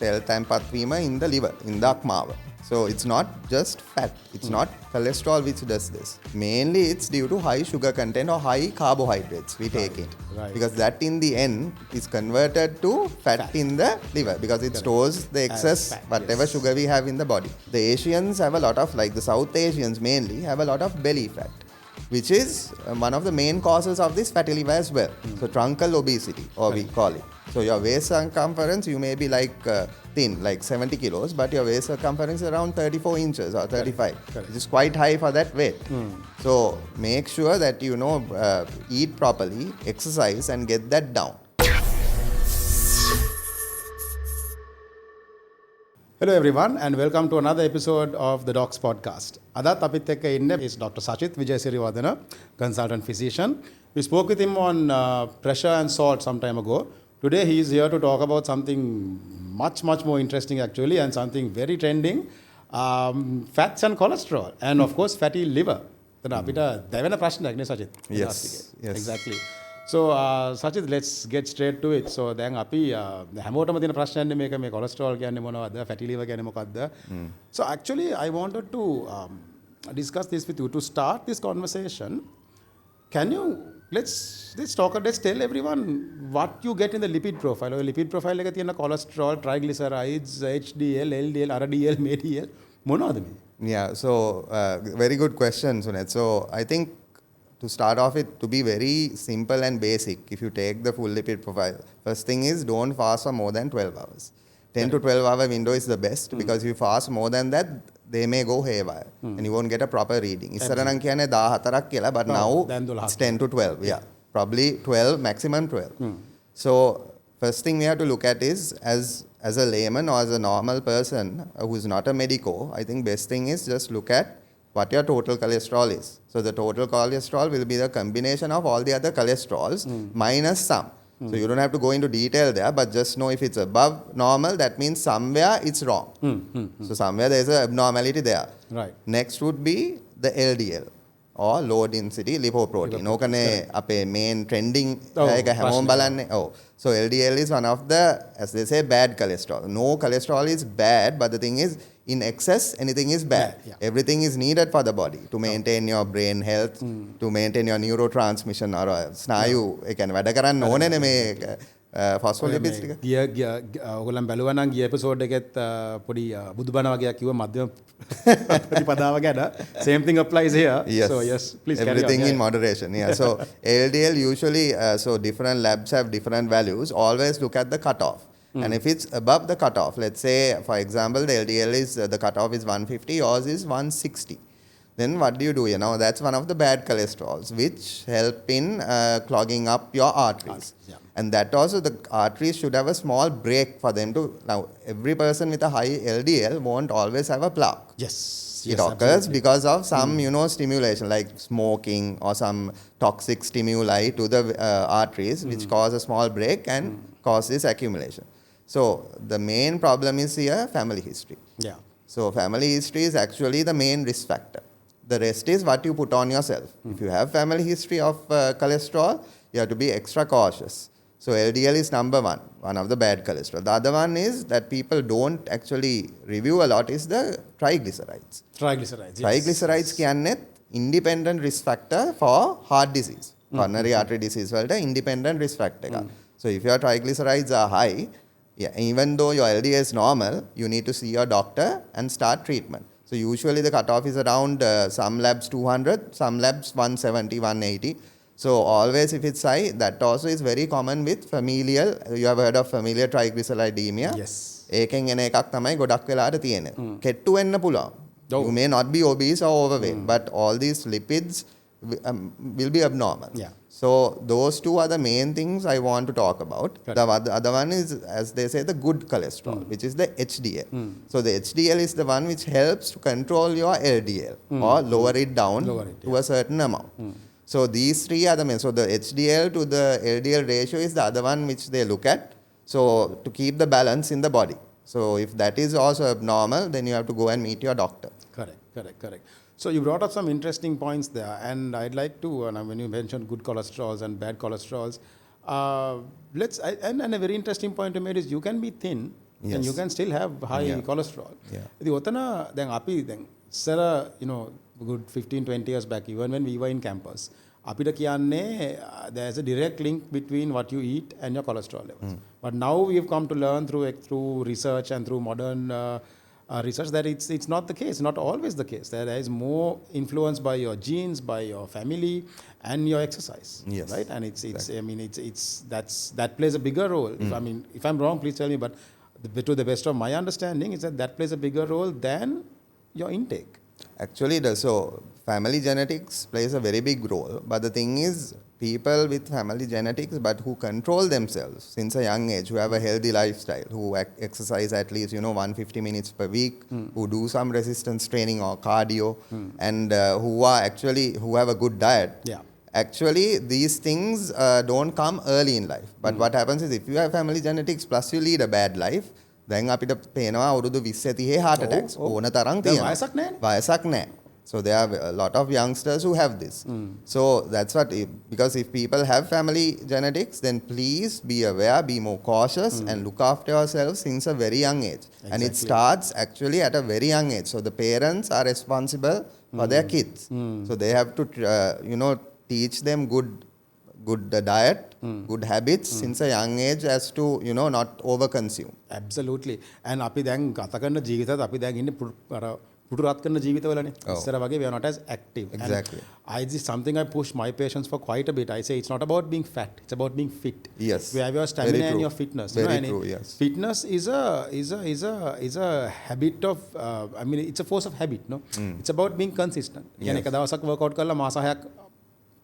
තෙල් තැන්පත් වීම in the liver, in the අක්මාව. So it's not just fat. It's not cholesterol which does this. Mainly it's due to high sugar content or high carbohydrates we take in. Right. Because that in the end is converted to fat in the liver because it stores the excess fat, whatever yes. sugar we have in the body. The Asians have a lot of, like the South Asians mainly, have a lot of belly fat, which is one of the main causes of this fatty liver as well. So truncal obesity, or we call it. So your waist circumference, you may be like thin, like 70 kilos, but your waist circumference is around 34 inches or 35, which is quite high for that weight. So make sure that you know eat properly, exercise, and get that down. Hello everyone and welcome to another episode of the Docs podcast. Adat apith ekka inne is Dr. Sachith Wijesiriwardana, consultant physician. We spoke with him on pressure and salt some time ago. Today he is here to talk about something much more interesting actually and something very trending, fats and cholesterol and of course fatty liver. Then apita devena prashnak ne Sachith? Yes. Exactly. So Sachith, let's get straight to it. So දැන් අපි හැමෝටම තියෙන ප්‍රශ්නයන්නේ මේක මේ cholesterol කියන්නේ මොනවද, fatty liver කියන්නේ මොකක්ද? So actually I wanted to discuss this with you. To start this conversation, can you let's tell everyone what you get in the lipid profile. ඔය lipid profile එකේ තියෙන cholesterol, triglycerides, HDL, LDL, RDL, MDL මොනවද මේ? Yeah, so very good question, Sunet. So I think to start off it, to be very simple and basic, if you take the full lipid profile, first thing is don't fast for more than 12 hours. 10 to 12 hour window is the best because if you fast more than that, they may go haywire and you won't get a proper reading. ඉස්සර නම් කියන්නේ 14ක් කියලා, but now it's 10 to 12. Yeah, probably 12, maximum 12. So first thing we have to look at is as a layman or as a normal person who is not a medico, I think best thing is just look at what your total cholesterol is. So the total cholesterol will be the combination of all the other cholesterols minus some. So you don't have to go into detail there, but just know if it's above normal, that means somewhere it's wrong. So somewhere there's an abnormality there. Right. Next would be the LDL or low density lipoprotein. ඕකනේ අපේ main trending එක හැමෝම බලන්නේ. So LDL is one of the, as they say, bad cholesterol. No cholesterol is bad, but the thing is, in excess, anything is bad. Everything is needed for the body to maintain your brain health, to maintain your neurotransmission or ස්නායු ඒ කියන්නේ වැඩ කරන්න ඕනේනේ මේ phospholipids ටික. ඔයගොල්ලන් බැලුවා නම් ගිය episode එකෙත් පොඩි බුදුබණ වගේක් කිව්වා මධ්‍යම ප්‍රතිපදාව ගැන. Same thing applies here. Yes. So yes, please everything carry on. in moderation. Yeah. So LDL usually, so different labs have different values. Always look at the cutoff. And if it's above the cutoff, let's say, for example, the LDL is, the cutoff is 150, yours is 160. Then what do? You know, that's one of the bad cholesterols, which help in clogging up your arteries. And that also, the arteries should have a small break for them to, now every person with a high LDL won't always have a plaque. Yes. It occurs because of some, stimulation like smoking or some toxic stimuli to the arteries, which cause a small break and cause this accumulation. So the main problem is here family history. Yeah. So family history is actually the main risk factor. The rest is what you put on yourself. If you have family history of cholesterol, you have to be extra cautious. So LDL is number one of the bad cholesterol. The other one is that people don't actually review a lot is the triglycerides. Triglycerides. Yes. Triglycerides කියන්නේ independent risk factor for heart disease. Coronary artery disease වලට independent risk factor එකක්. So if your triglycerides are high, even though your LDL is normal, you need to see your doctor and start treatment. So usually the cutoff is around some labs 200, some labs 170, 180. So always if it's high, that also is very common with familial, you have heard of familial triglyceridemia. Yes. ඒකෙන් එන එකක් තමයි ගොඩක් වෙලාට තියෙන්නේ. කෙට්ටු වෙන්න පුළුවන්. You may not be obese or overweight, but all these lipids will be abnormal. Yeah. So those two are the main things I want to talk about. The other one is, as they say, the good cholesterol, which is the HDL. So the HDL is the one which helps to control your LDL or lower it down to a certain amount. So these three are the main. So the HDL to the LDL ratio is the other one which they look at. So to keep the balance in the body. So if that is also abnormal, then you have to go and meet your doctor. Correct. So you brought up some interesting points there, and I'd like to, when you mentioned good cholesterols and bad cholesterols, and a very interesting point you made is you can be thin and you can still have high cholesterol. ඉතින් ඔතන දැන් අපි දැන් ඉස්සර good 15-20 years back, even when we were in campus, අපිට කියන්නේ there's a direct link between what you eat and your cholesterol levels. But now we've come to learn through research and through modern research that it's not the case, not always the case. There is more influence by your genes, by your family, and your exercise. Yes. Right? And that plays a bigger role. If I'm wrong, please tell me. But to the best of my understanding, is that plays a bigger role than your intake. Actually, so family genetics plays a very big role. But the thing is, people with family genetics but who control themselves since a young age, who have a healthy lifestyle, who exercise at least 150 minutes per week, who do some resistance training or cardio, and who have a good diet. Yeah. Actually, these things don't come early in life. But what happens is, if you have family genetics plus you lead a bad life, then අපිට පේනවා අවුරුදු 20 30 heart attacks ඕන තරම් තියෙනවා. වයසක් නැහැ. So there are a lot of youngsters who have this. So that's because if people have family genetics, then please be aware, be more cautious, and look after yourselves since a very young age. Exactly. And it starts actually at a very young age. So the parents are responsible for their kids. So they have to teach them good diet, good habits since a young age, as to not overconsume. Absolutely. And අපි දැන් ගත කරන ජීවිතات අපි දැන් ඉන්නේ පුටු රත් කරන ජීවිතවලනේ. ඉස්සර වගේ we are not as active. Exactly. And this is something I push my patients for quite a bit. I say it's not about being fat, it's about being fit. Yes. You have your stamina and your fitness. Very true. Yes. Fitness is a habit of it's a force of habit, no? It's about being consistent. يعني එක දවසක් workout කරලා මාස 6ක්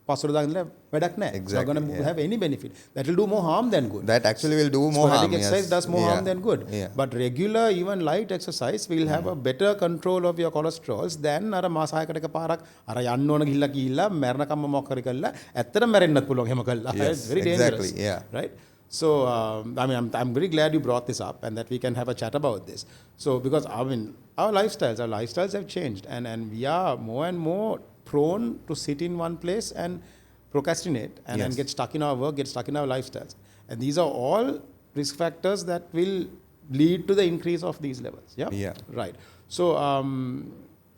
පස්සට දාගෙන වැඩක් නැහැ. It's not going to have any benefit. That will do more harm than good. That actually will do more harm. Exercise does more harm than good. But regular, even light exercise will have a better control of your cholesterols than අර මාස 6කට එකපාරක් අර යන්න ඕන ගිහිල්ලා මැරණකම්ම මොකක් හරි කළා ඇත්තටම මැරෙන්නත් පුළුවන් එහෙම කළා. It's very dangerous. Exactly. Right? So I'm very glad you brought this up and that we can have a chat about this. So because our lifestyles have changed, and we are more and more prone to sit in one place and procrastinate and get stuck in our work, get stuck in our lifestyles. And these are all risk factors that will lead to the increase of these levels. Yeah. Right. So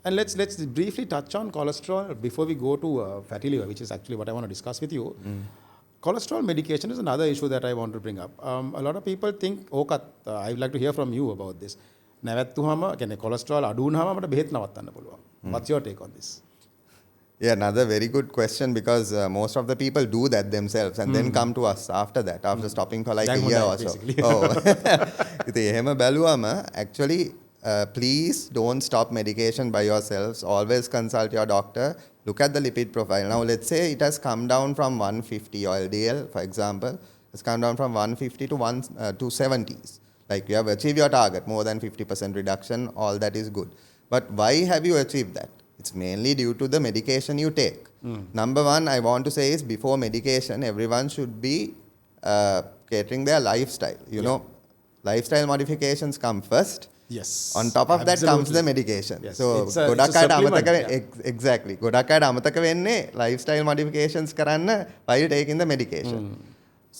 and let's briefly touch on cholesterol before we go to fatty liver, which is actually what I want to discuss with you. Cholesterol medication is another issue that I want to bring up. A lot of people think, I would like to hear from you about this. නැවැත්තුවම කියන්නේ cholesterol අඩු වුණාම අපිට බෙහෙත් නවත්තන්න පුළුවන්. What's your take on this? Yeah, another very good question, because most of the people do that themselves and then come to us after that, after stopping for like a year or so. ඉතින් එහෙම බැලුවම actually please don't stop medication by yourselves. Always consult your doctor. Look at the lipid profile. Now let's say it has come down from 150, or LDL for example, has come down from 150 to 270s. Like you have achieved your target, more than 50% reduction, all that is good. But why have you achieved that? It's mainly due to the medication you take. Number one, I want to say is, before medication, everyone should be catering their lifestyle. Lifestyle modifications come first. Yes. On top of that comes the medication. Yes. So, ගොඩක් අයට අමතක exactly. ගොඩක් අයට අමතක වෙන්නේ lifestyle modifications කරන්න while taking the medication.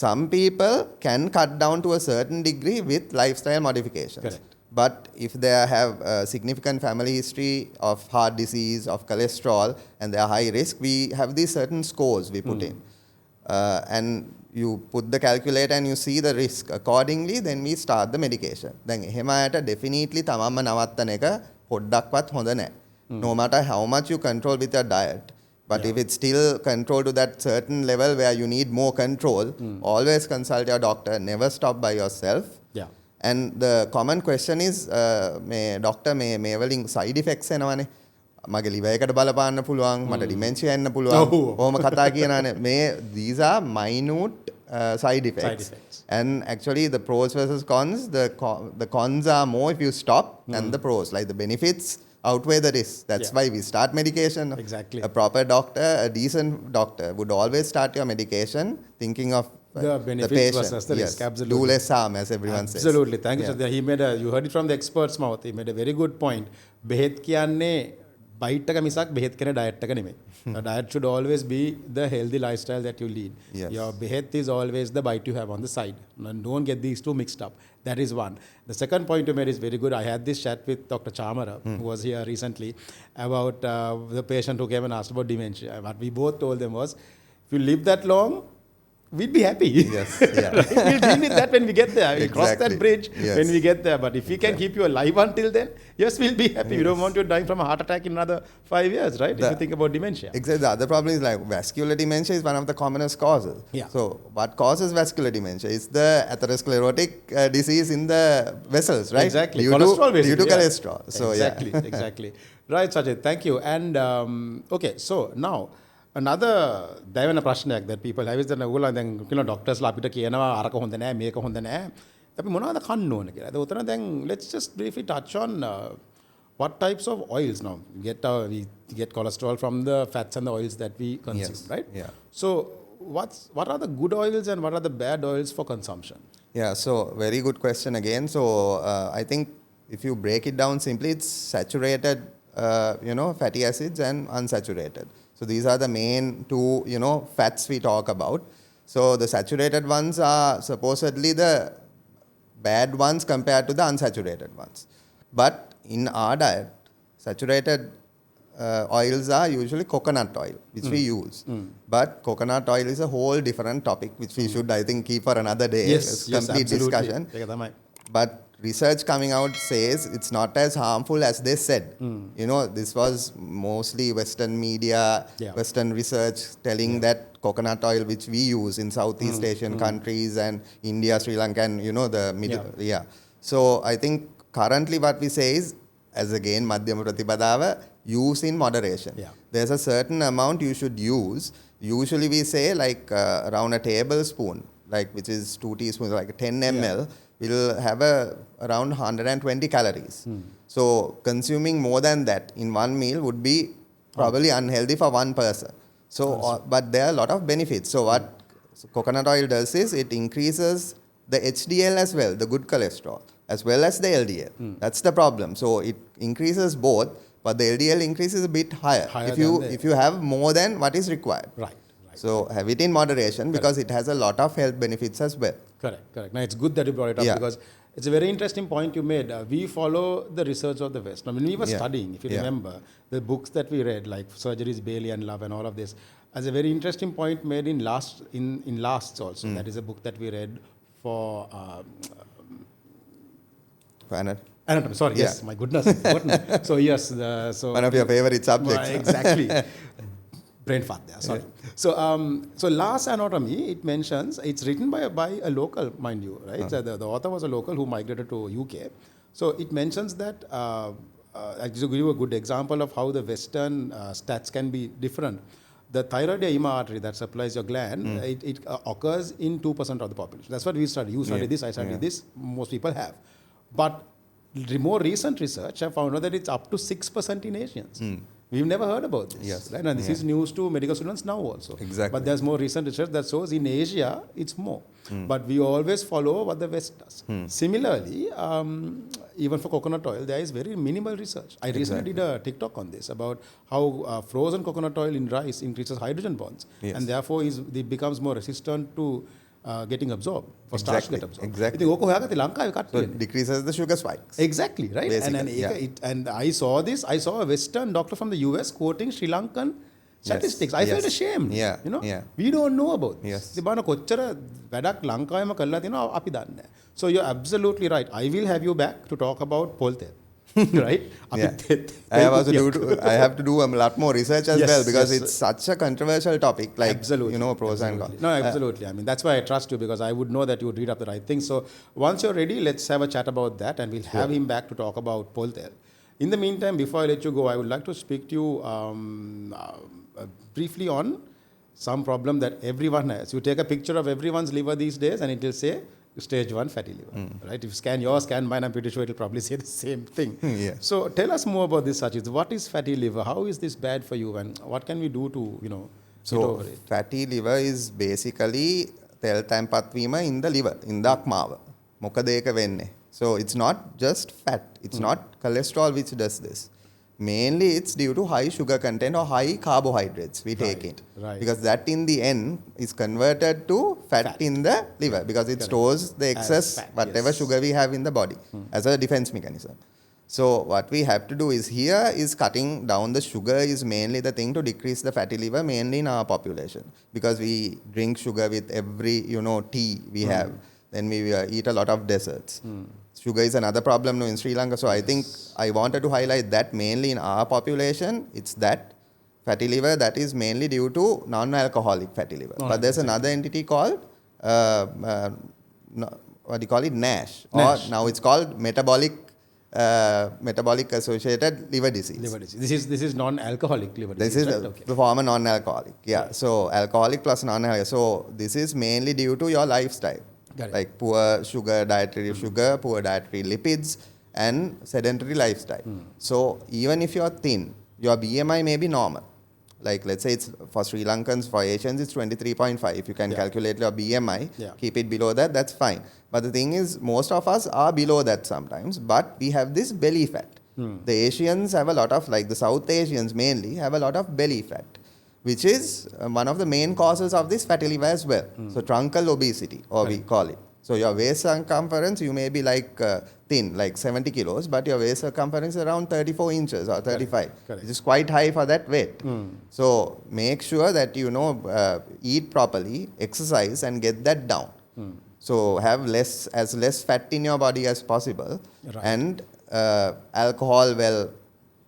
Some people can cut down to a certain degree with lifestyle modifications. Correct. But if they have a significant family history of heart disease, of cholesterol, and they are high risk, we have these certain scores we put in. And you put the calculator and you see the risk. Accordingly, then we start the medication. Then එහෙම අයට definitely තමන්ම නවත්තන එක පොඩ්ඩක්වත් හොඳ නැහැ. No matter how much you control with your diet. But if it's still controlled to that certain level where you need more control, always consult your doctor. Never stop by yourself. Yeah. And the common question is, මේ doctor මේ වලින් side effects එනවනේ. මගේ liver එකට බලපාන්න පුළුවන්, මට dementia එන්න පුළුවන්. කොහොම කතා කියනවානේ. These are minute side effects. And actually the pros versus cons, the cons are more if you stop than the pros. Like the benefits outweigh the risks. That's why we start medication. Exactly. A proper doctor, a decent doctor would always start your medication thinking of the benefits the patient. versus the risk. Absolutely. Do less harm, as everyone says. Absolutely. Thank you. So you heard it from the expert's mouth. He made a very good point. බෙහෙත් කියන්නේ bite එක මිසක් බෙහෙත් කරන diet එක නෙමෙයි. The diet should always be the healthy lifestyle that you lead. Yes. Your behet is always the bite you have on the side. Don't get these two mixed up. That is one. The second point you made is very good. I had this chat with Dr. Chamara, who was here recently, about the patient who came and asked about dementia. What we both told them was, if you live that long, we'd be happy. Yes, yeah. Right? We'll deal with that when we get there. We'll cross that Exactly. bridge Yes. when we get there. But if we can keep you alive until then, yes, we'll be happy. We don't want you dying from a heart attack in another 5 years, right? If you think about dementia. Exactly. The other problem is like vascular dementia is one of the commonest causes. Yeah. So what causes vascular dementia is the atherosclerotic disease in the vessels, right? Exactly. Due Cholesterol, to basically. cholesterol. So exactly. yeah. Exactly. Right, Sachith. Thank you. And okay, so now another දැවෙන ප්‍රශ්නයක් that people have is that ඔයගොල්ලෝ දැන් කියන ડોක්ටර්ස්ලා අපිට කියනවා අරක හොඳ නැහැ මේක හොඳ නැහැ. අපි මොනවද කන්න ඕන කියලා. ඒත් උතන දැන් let's just briefly touch on what types of oils now. We get cholesterol from the fats and the oils that we consume, Yes. right? Yeah. So what are the good oils and what are the bad oils for consumption? Yeah, so very good question again. So I think if you break it down simply, it's saturated, fatty acids and unsaturated. So these are the main two, fats we talk about. So the saturated ones are supposedly the bad ones compared to the unsaturated ones. But in our diet, saturated oils are usually coconut oil, which we use. But coconut oil is a whole different topic, which we should, I think, keep for another day. It's complete discussion. ඒක තමයි. But research coming out says it's not as harmful as they said. This was mostly Western media, Western research telling that coconut oil, which we use in Southeast Asian countries and India, Sri Lanka, and the middle. Yeah. So I think currently what we say is, as again, Madhyama Pratipadawa, use in moderation. Yeah. There's a certain amount you should use. Usually we say like around a tablespoon, like which is 2 teaspoons, like 10 ml, will have around 120 calories. So consuming more than that in one meal would be probably unhealthy for one person. So, but there are a lot of benefits. So what coconut oil does is it increases the HDL as well, the good cholesterol, as well as the LDL. That's the problem. So it increases both, but the LDL increases a bit higher if you have more than what is required. Right. So have it in moderation because it has a lot of health benefits as well. Correct. Now, it's good that you brought it up because it's a very interesting point you made. We follow the research of the West. Now, when we were studying, if you remember, the books that we read, like Surgeries, Bailey and Love and all of this, as a very interesting point made in Lasts also. That is a book that we read for anatomy. Sorry, yes, my goodness, I've forgotten. So yes, one of your favorite subjects. Exactly. Brain fart there, sorry. So Last Anatomy, it mentions, it's written by a local, mind you, right? So the author was a local who migrated to UK. So it mentions that, actually to give you a good example of how the Western stats can be different. The thyroid artery that supplies your gland, it occurs in 2% of the population. That's what we studied. You studied this, I studied this. Most people have. But more recent research have found out that it's up to 6% in Asians. We've never heard about this. Yes. Right? And this is news to medical students now also. Exactly. But there's more recent research that shows in Asia, it's more. But we always follow what the West does. Similarly, even for coconut oil, there is very minimal research. I recently did a TikTok on this about how frozen coconut oil in rice increases hydrogen bonds. And therefore, it becomes more resistant to getting absorbed, for starch to get absorbed. Exactly. So it decreases the sugar spikes. Exactly, right? And I saw a Western doctor from the US quoting Sri Lankan statistics. I felt ashamed. We don't know about this. So you're absolutely right. I will have you back to talk about Polte. Right? I have to do a lot more research as well because it's such a controversial topic, like pros and cons. No, absolutely. I mean, that's why I trust you, because I would know that you would read up the right things. So once you're ready, let's have a chat about that, and we'll have him back to talk about Poltel. In the meantime, before I let you go, I would like to speak to you briefly on some problem that everyone has. You take a picture of everyone's liver these days and it will say stage 1 fatty liver, right? If you scan yours, scan mine, I'm pretty sure it will probably say the same thing. So tell us more about this, Sachith. What is fatty liver? How is this bad for you, and what can we do to, get over it? Fatty liver is basically තෙල් තැන්පත් වීම in the liver, in the අක්මාව. මොකද ඒක වෙන්නේ? So it's not just fat. It's not cholesterol which does this. mainly it's due to high sugar content or high carbohydrates we take in. Right. Because that in the end is converted to fat in the liver because it stores the excess fat, whatever yes. sugar we have in the body as a defense mechanism. So what we have to do is here is cutting down the sugar is mainly the thing to decrease the fatty liver mainly in our population because we drink sugar with every tea we have. Then we eat a lot of desserts. Sugar is another problem in Sri Lanka. So I think I wanted to highlight that mainly in our population, it's that fatty liver that is mainly due to non-alcoholic fatty liver. But there's another entity called, what do you call it, NASH. NASH. Or now it's called metabolic associated liver disease. Liver disease. This is non-alcoholic liver disease. This is right? Okay. the form of non-alcoholic. Yeah. So alcoholic plus non-alcoholic. So this is mainly due to your lifestyle. Got it. Like poor sugar, dietary sugar, poor dietary lipids, and sedentary lifestyle. So even if you're thin, your BMI may be normal. Like let's say it's for Sri Lankans, for Asians, it's 23.5. If you can calculate your BMI, keep it below that, that's fine. But the thing is, most of us are below that sometimes, but we have this belly fat. The Asians have a lot of, like the South Asians mainly, have a lot of belly fat, which is one of the main causes of this fatty liver as well. So truncal obesity, or we call it. So your waist circumference, you may be like thin, like 70 kilos, but your waist circumference is around 34 inches or 35, Correct. which is quite high for that weight. So make sure that eat properly, exercise, and get that down. So have less fat in your body as possible, and alcohol. Well,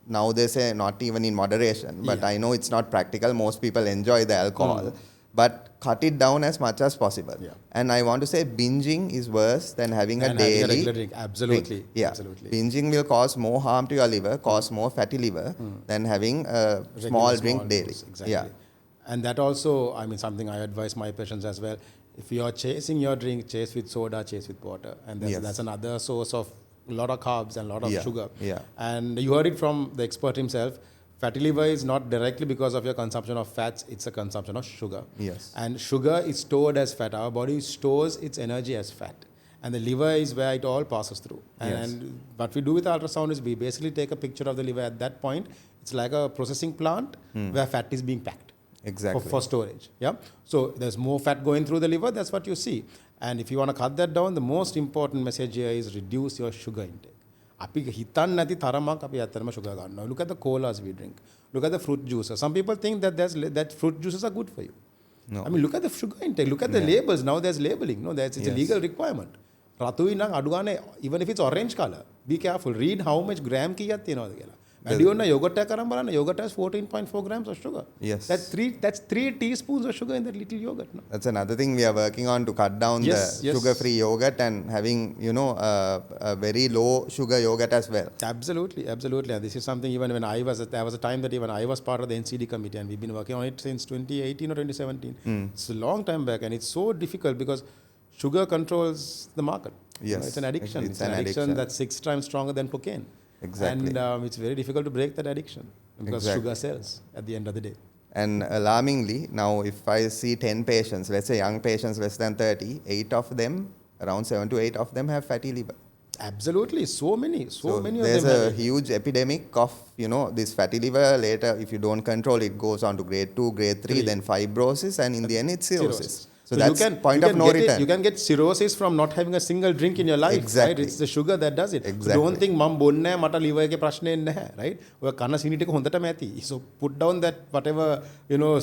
now they say not even in moderation, but I know it's not practical. Most people enjoy the alcohol, but cut it down as much as possible. And I want to say binging is worse than having a daily regular drink. Absolutely. drink. Yeah. Absolutely. Binging will cause more harm to your liver, cause more fatty liver than having a small drink daily. Dose, exactly. Yeah. And that also, I mean, something I advise my patients as well. If you are chasing your drink, chase with soda, chase with water. And that's another source of a lot of carbs and a lot of sugar. Yeah. And you heard it from the expert himself. Fatty liver is not directly because of your consumption of fats, it's a consumption of sugar. Yes. And sugar is stored as fat. Our body stores its energy as fat. And the liver is where it all passes through. And what we do with ultrasound is we basically take a picture of the liver at that point. It's like a processing plant where fat is being packed. Exactly. For storage. Yeah. So there's more fat going through the liver. That's what you see. And if you want to cut that down, the most important message here is reduce your sugar intake. අපි හිතන්න නැති තරමක් අපි ඇත්තටම sugar ගන්නවා. Look at the colas we drink. Look at the fruit juices. Some people think that fruit juices are good for you. No. I mean, look at the sugar intake. Look at the labels. Now there's labeling. No, it's a legal requirement. රතුයි නම් අඩු ගානේ even if it's orange color, be careful. Read how much gram කීයක් තියෙනවද කියලා. වැඩි වෙන yogurt එක කරන් බලන්න. Yogurt has 14.4 grams of sugar. Yes. That's 3 teaspoons of sugar in that little yogurt. No? That's another thing we are working on to cut down the sugar-free yogurt and having, a very low sugar yogurt as well. Absolutely. And this is something even when there was a time that even I was part of the NCD committee and we've been working on it since 2018 or 2017. It's a long time back and it's so difficult because sugar controls the market. Yes. It's an addiction. It's an addiction that's 6 times stronger than cocaine. Exactly. And it's very difficult to break that addiction because sugar sells at the end of the day. And alarmingly, now if I see 10 patients, let's say young patients less than 30, 8 of them, around 7 to 8 of them have fatty liver. Absolutely. So many of them. There's a huge epidemic of, this fatty liver. Later, if you don't control it, goes on to grade 2, grade 3, then fibrosis, and in the end, it's cirrhosis. So that's point of no return. You can get cirrhosis from not having a single drink in your life. Exactly. Right? It's the sugar that does it. Exactly. So don't think මම බොන්නේ මට liver එකේ ප්‍රශ්නේ නැහැ, right? ඔය කන සීනි ටික හොඳටම ඇති. So put down that whatever,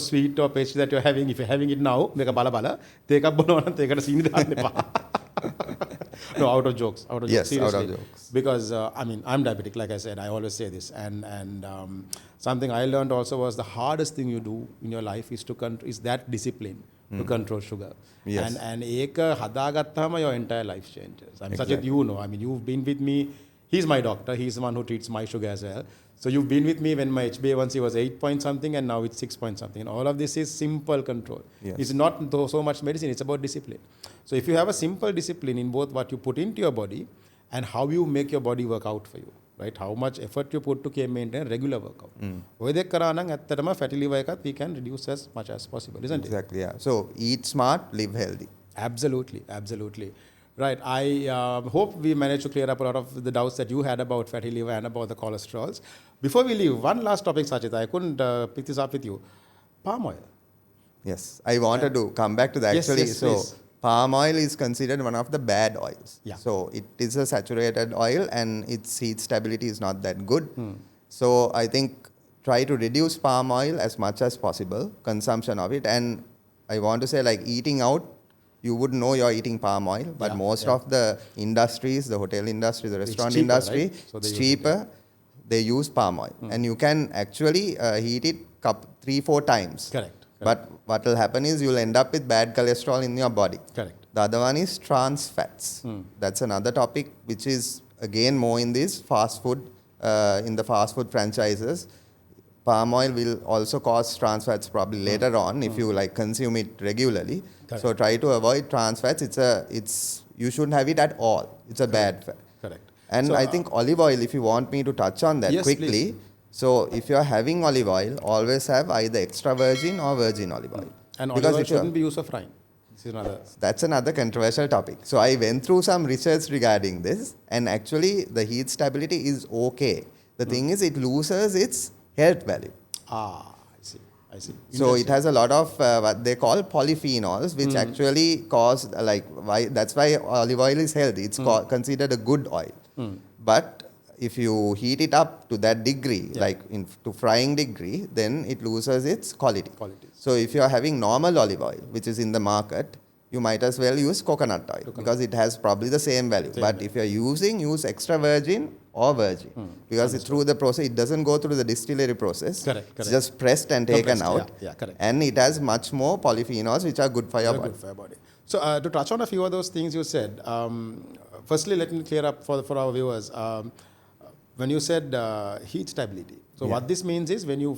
sweet or pastry that you're having. If you're having it now, මේක බල බල තේකක් බොනවා නම් තේකට සීනි දාන්න එපා. No, out of jokes. Yes, seriously. out of jokes. Because, I'm diabetic, like I said. I always say this. And something I learned also was the hardest thing you do in your life is that discipline to control sugar. Yes. And ඒක හදාගත්තාම your entire life changes. Sachith, you've been with me. He's my doctor. He's the one who treats my sugar as well. So you've been with me when my HbA1c was 8 point something and now it's 6 point something. And all of this is simple control. Yes. It's not so much medicine. It's about discipline. So if you have a simple discipline in both what you put into your body and how you make your body work out for you, right? How much effort you put to maintain regular workout. ඔය දෙක කරා නම් ඇත්තටම fatty liver එකත් we can reduce as much as possible, isn't it? Exactly, yeah. So eat smart, live healthy. Absolutely. Right. I hope we managed to clear up a lot of the doubts that you had about fatty liver and about the cholesterols. Before we leave, one last topic, Sachith. I couldn't pick this up with you. Palm oil. Yes, I wanted to come back to that Yes, actually. yes, So, please. palm oil is considered one of the bad oils. Yeah. So, it is a saturated oil and its heat stability is not that good. So, I think try to reduce palm oil as much as possible, consumption of it. And I want to say, like eating out, you would know you're eating palm oil, but most of the industries, the hotel industry, the restaurant cheaper, industry, right? So they it's use it, cheaper. They use palm oil. And you can actually heat it 3-4 times. Correct. But what will happen is you'll end up with bad cholesterol in your body. Correct. The other one is trans fats. That's another topic which is again more in this fast food, in the fast food franchises. Palm oil will also cause trans fats probably later on if you like consume it regularly. Correct. So try to avoid trans fats. You shouldn't have it at all. It's a bad fat. Correct. And So, I think olive oil, if you want me to touch on that Yes, quickly. please. So if you're having olive oil, always have either extra virgin or virgin olive oil. And Because olive oil if you're- shouldn't be used for frying. This is another. That's another controversial topic. So I went through some research regarding this, and actually the heat stability is okay. The thing is, it loses its health value. I see. So it Interesting. has a lot of what they call polyphenols, which actually cause that's why olive oil is healthy. It's considered a good oil. But if you heat it up to that degree, to frying degree, then it loses its quality. Qualities. So if you are having normal olive oil, which is in the market, you might as well use coconut oil because it has probably the same value. But if you are use extra virgin or virgin because through the process, it doesn't go through the distillery process. Correct. It's just pressed and taken Compressed, out. yeah, correct. And it has much more polyphenols which are good for your body. Good for your body. So to touch on a few of those things you said, firstly, let me clear up for our viewers. When you said heat stability, so what this means is when you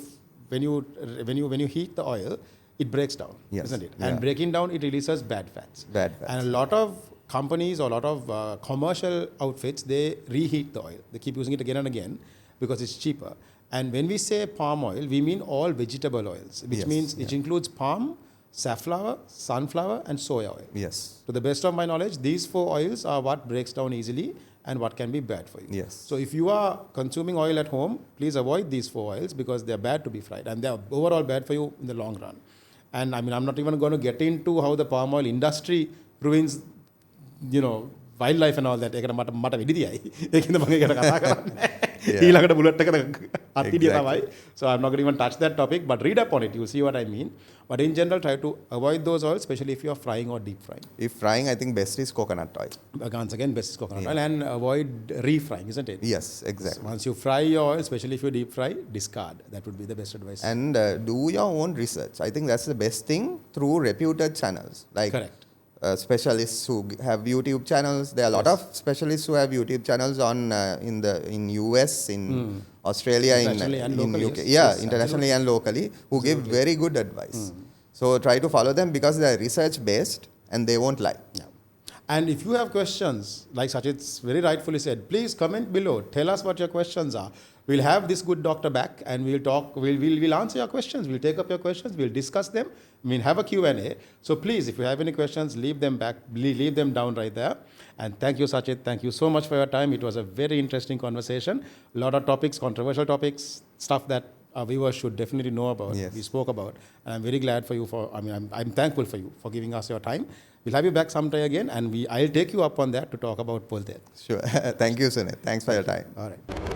heat the oil, it breaks down, Yes. isn't it? Yeah. And breaking down, it releases bad fats. Bad fats. And a lot of companies or a lot of commercial outfits, they reheat the oil. They keep using it again and again because it's cheaper. And when we say palm oil, we mean all vegetable oils, which Yes, means it includes palm, safflower, sunflower, and soya oil. Yes. To the best of my knowledge, these 4 oils are what breaks down easily and what can be bad for you. Yes. So if you are consuming oil at home, please avoid these 4 oils because they are bad to be fried and they are overall bad for you in the long run. And I mean, I'm not even going to get into how the palm oil industry ruins, wildlife and all that. ඒකට මට විදියයි. ඒකින්ද මම ඒකට කතා කරන්නේ. ඊළඟට bullet එකට අත්තිඩිය තමයි. So I'm not going to even touch that topic, but read up on it. You'll see what I mean. But in general, try to avoid those oils, especially if you are frying or deep frying. If frying, I think best is coconut oil. Once again, best is coconut oil and avoid refrying, isn't it? Yes, exactly. Once you fry your oil, especially if you deep fry, discard. That would be the best advice. And do your own research. I think that's the best thing through reputed channels. Like Correct. Specialists who have YouTube channels. There are a lot of specialists who have YouTube channels in US, in Australia, Internationally and in locally, UK. yes. Yeah, Yes, internationally and locally, who give very good advice. So try to follow them because they are research based and they won't lie. Yeah. And if you have questions, like Sachith very rightfully said, please comment below. Tell us what your questions are. We'll have this good doctor back and we'll talk. We'll answer your questions. We'll take up your questions. We'll discuss them. Have a Q&A. So please, if you have any questions, leave them down right there. And thank you, Sachith. Thank you so much for your time. It was a very interesting conversation. A lot of topics, controversial topics, stuff that our viewers should definitely know about. Yes. We spoke about. And I'm very glad for you I'm thankful for you for giving us your time. We'll have you back sometime again and I'll take you up on that to talk about Polte. Sure. Thank you, Sunit. Thanks for your time. All right.